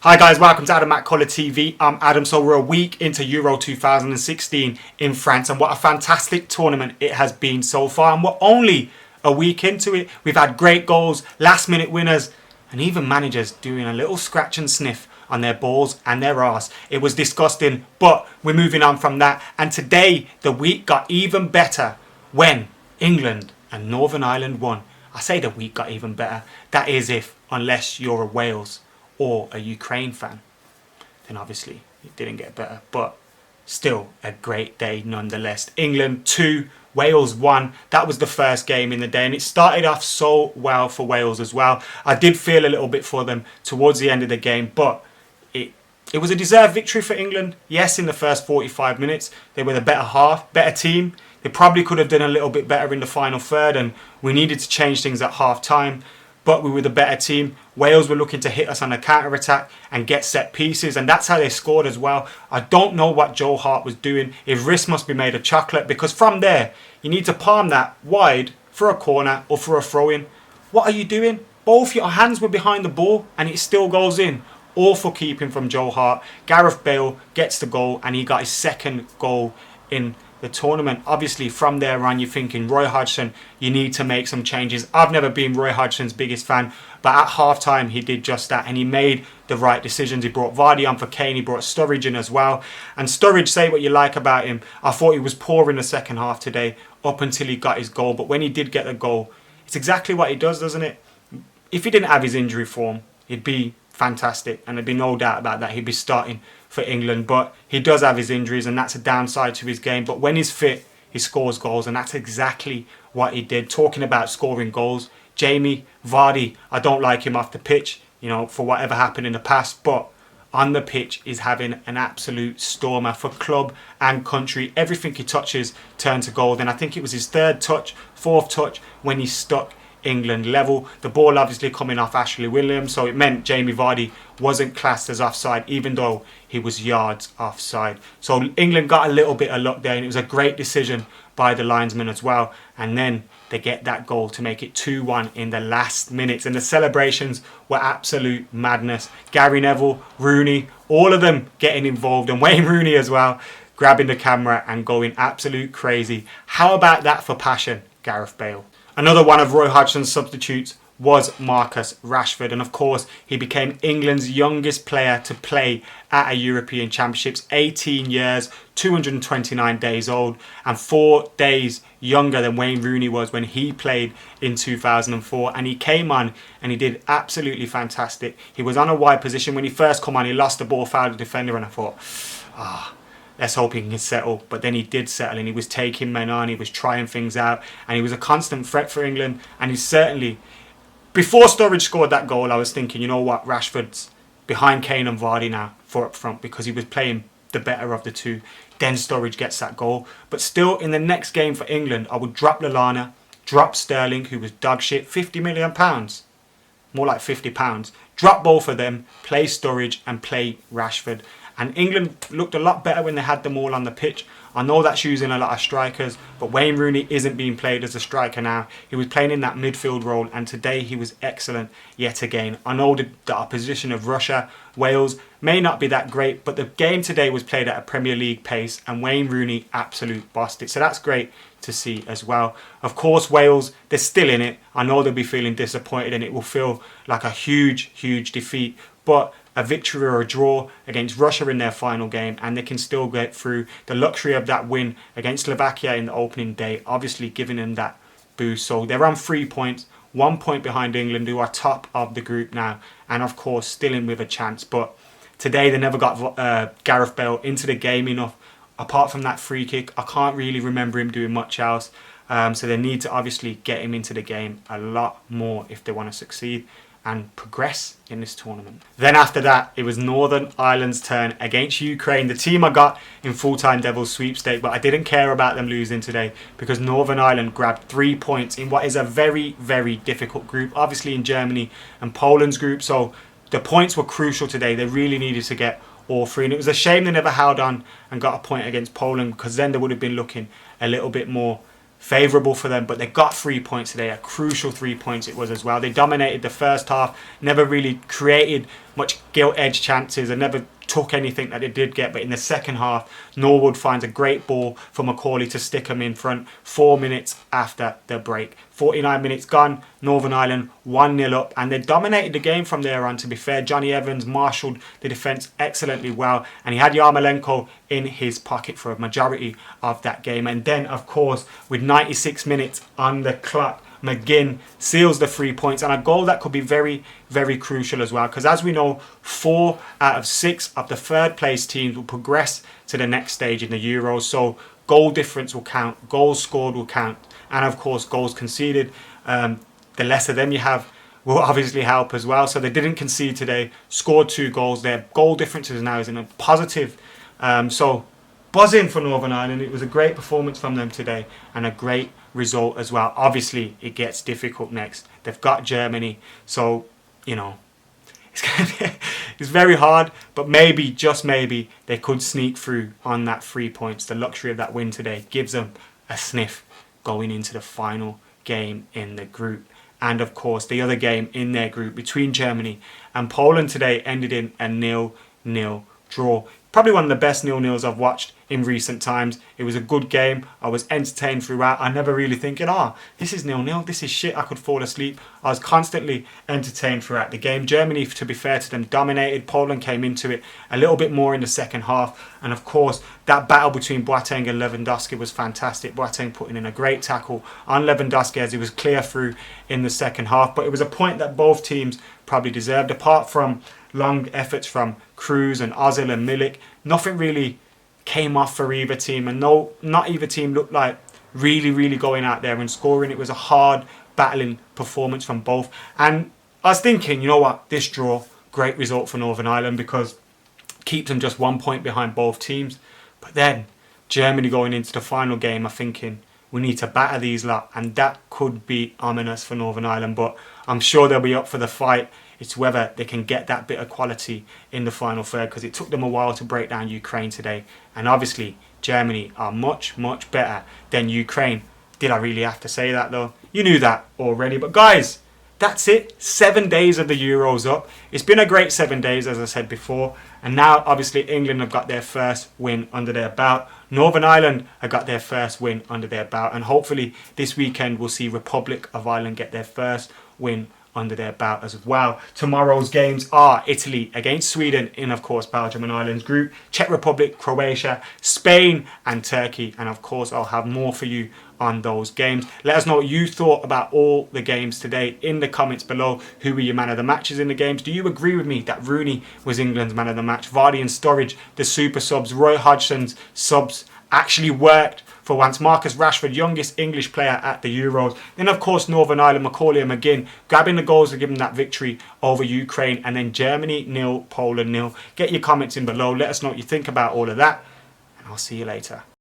Hi guys, welcome to Adam McKola TV. I'm Adam. So we're a week into Euro 2016 in France, and what a fantastic tournament it has been so far. And we're only a week into it. We've had great goals, last minute winners, and even managers doing a little scratch and sniff on their balls and their arse. It was disgusting, but we're moving on from that. And today the week got even better when England and Northern Ireland won. I say the week got even better. That is unless you're a Wales or a Ukraine fan, then obviously it didn't get better, but still a great day nonetheless. England 2, Wales 1. That was the first game in the day, and it started off so well for Wales as well. I did feel a little bit for them towards the end of the game, but it was a deserved victory for England. Yes, in the first 45 minutes they were the better team. They probably could have done a little bit better in the final third, and we needed to change things at half time. But we were the better team. Wales were looking to hit us on a counter-attack and get set pieces, and that's how they scored as well. I don't know what Joe Hart was doing. His wrist must be made of chocolate, because from there, you need to palm that wide for a corner or for a throw-in. What are you doing? Both your hands were behind the ball and it still goes in. Awful keeping from Joe Hart. Gareth Bale gets the goal, and he got his second goal in the tournament. Obviously from there on you're thinking, Roy Hodgson, you need to make some changes. I've never been Roy Hodgson's biggest fan, but at half time he did just that, and he made the right decisions. He brought Vardy on for Kane, he brought Sturridge in as well. And Sturridge, say what you like about him, I thought he was poor in the second half today up until he got his goal. But when he did get the goal, it's exactly what he does, doesn't it? If he didn't have his injury form, he'd be fantastic, and there'd be no doubt about that. He'd be starting for England, but he does have his injuries, and that's a downside to his game. But when he's fit, he scores goals, and that's exactly what he did. Talking about scoring goals, Jamie Vardy, I don't like him off the pitch, for whatever happened in the past, but on the pitch is having an absolute stormer for club and country. Everything he touches turns to gold, and I think it was his fourth touch when he stuck England level. The ball obviously coming off Ashley Williams, so it meant Jamie Vardy wasn't classed as offside, even though he was yards offside. So England got a little bit of luck there, and it was a great decision by the linesman as well. And then they get that goal to make it 2-1 in the last minutes, and the celebrations were absolute madness. Gary Neville, Rooney, all of them getting involved, and Wayne Rooney as well, grabbing the camera and going absolute crazy. How about that for passion, Gareth Bale? Another one of Roy Hodgson's substitutes was Marcus Rashford, and of course he became England's youngest player to play at a European Championships. 18 years, 229 days old, and 4 days younger than Wayne Rooney was when he played in 2004. And he came on and he did absolutely fantastic. He was on a wide position. When he first come on, he lost the ball, fouled the defender, and I thought, let's hope he can settle. But then he did settle, and he was taking men on, he was trying things out, and he was a constant threat for England. And he certainly, before Sturridge scored that goal, I was thinking, you know what, Rashford's behind Kane and Vardy now for up front, because he was playing the better of the two. Then Sturridge gets that goal. But still, in the next game for England, I would drop Lallana, drop Sterling, who was dog shit, £50 million. More like £50. Drop both of them, play Sturridge and play Rashford. And England looked a lot better when they had them all on the pitch. I know that's using a lot of strikers, but Wayne Rooney isn't being played as a striker now. He was playing in that midfield role, and today he was excellent yet again. I know the opposition of Russia, Wales, may not be that great, but the game today was played at a Premier League pace, and Wayne Rooney absolute bossed it. So that's great to see as well. Of course, Wales, they're still in it. I know they'll be feeling disappointed, and it will feel like a huge defeat, but a victory or a draw against Russia in their final game, and they can still get through. The luxury of that win against Slovakia in the opening day obviously giving them that boost. So they're on 3 points, 1 point behind England, who are top of the group now, and of course still in with a chance. But today they never got Gareth Bale into the game enough. Apart from that free kick, I can't really remember him doing much else. So they need to obviously get him into the game a lot more if they want to succeed and progress in this tournament. Then after that, it was Northern Ireland's turn against Ukraine, the team I got in full-time Devils sweepstake, but I didn't care about them losing today because Northern Ireland grabbed 3 points in what is a very difficult group, obviously in Germany and Poland's group. So the points were crucial today. They really needed to get all three, and it was a shame they never held on and got a point against Poland, because then they would have been looking a little bit more favourable for them. But they got 3 points today, a crucial 3 points it was as well. They dominated the first half, never really created much gilt-edged chances and never took anything that they did get. But in the second half, Norwood finds a great ball for McAuley to stick him in front 4 minutes after the break. 49 minutes gone, Northern Ireland 1-0 up, and they dominated the game from there on, to be fair. Johnny Evans marshalled the defence excellently well, and he had Yarmolenko in his pocket for a majority of that game. And then, of course, with 96 minutes on the clock, McGinn seals the 3 points, and a goal that could be very, very crucial as well, because as we know, 4 out of 6 of the third place teams will progress to the next stage in the Euros. So goal difference will count, goals scored will count, and of course goals conceded. The lesser them you have will obviously help as well. So they didn't concede today, scored 2 goals. Their goal differences now is in a positive. So buzzing for Northern Ireland. It was a great performance from them today and a great result as well. Obviously, it gets difficult next. They've got Germany, so you know it's very hard. But maybe, just maybe, they could sneak through on that 3 points. The luxury of that win today gives them a sniff going into the final game in the group. And of course, the other game in their group between Germany and Poland today ended in a 0-0 draw. Probably one of the best 0-0s I've watched in recent times. It was a good game. I was entertained throughout. I never really thinking, this is 0-0, this is shit, I could fall asleep. I was constantly entertained throughout the game. Germany, to be fair to them, dominated. Poland came into it a little bit more in the second half. And of course, that battle between Boateng and Lewandowski was fantastic. Boateng putting in a great tackle on Lewandowski as he was clear through in the second half. But it was a point that both teams probably deserved. Apart from long efforts from Cruz and Ozil and Milik, nothing really came off for either team, and not either team looked like really going out there and scoring. It was a hard battling performance from both, and I was thinking, you know what, this draw, great result for Northern Ireland, because keeps them just 1 point behind both teams. But then Germany going into the final game are thinking, we need to batter these lot, and that could be ominous for Northern Ireland. But I'm sure they'll be up for the fight. It's whether they can get that bit of quality in the final third, because it took them a while to break down Ukraine today. And obviously, Germany are much better than Ukraine. Did I really have to say that though? You knew that already. But guys, that's it. 7 days of the Euros up. It's been a great 7 days, as I said before. And now, obviously, England have got their first win under their belt. Northern Ireland have got their first win under their belt. And hopefully, this weekend, we'll see Republic of Ireland get their first win under their belt as well. Tomorrow's games are Italy against Sweden in, of course, Belgium and Ireland's group, Czech Republic, Croatia, Spain and Turkey. And of course, I'll have more for you on those games. Let us know what you thought about all the games today in the comments below. Who were your man of the matches in the games? Do you agree with me that Rooney was England's man of the match? Vardy and Sturridge, the super subs, Roy Hodgson's subs actually worked for once. Marcus Rashford, youngest English player at the Euros. Then, of course, Northern Ireland, McAuley and McGinn grabbing the goals to give them that victory over Ukraine. And then Germany 0, Poland 0. Get your comments in below. Let us know what you think about all of that. And I'll see you later.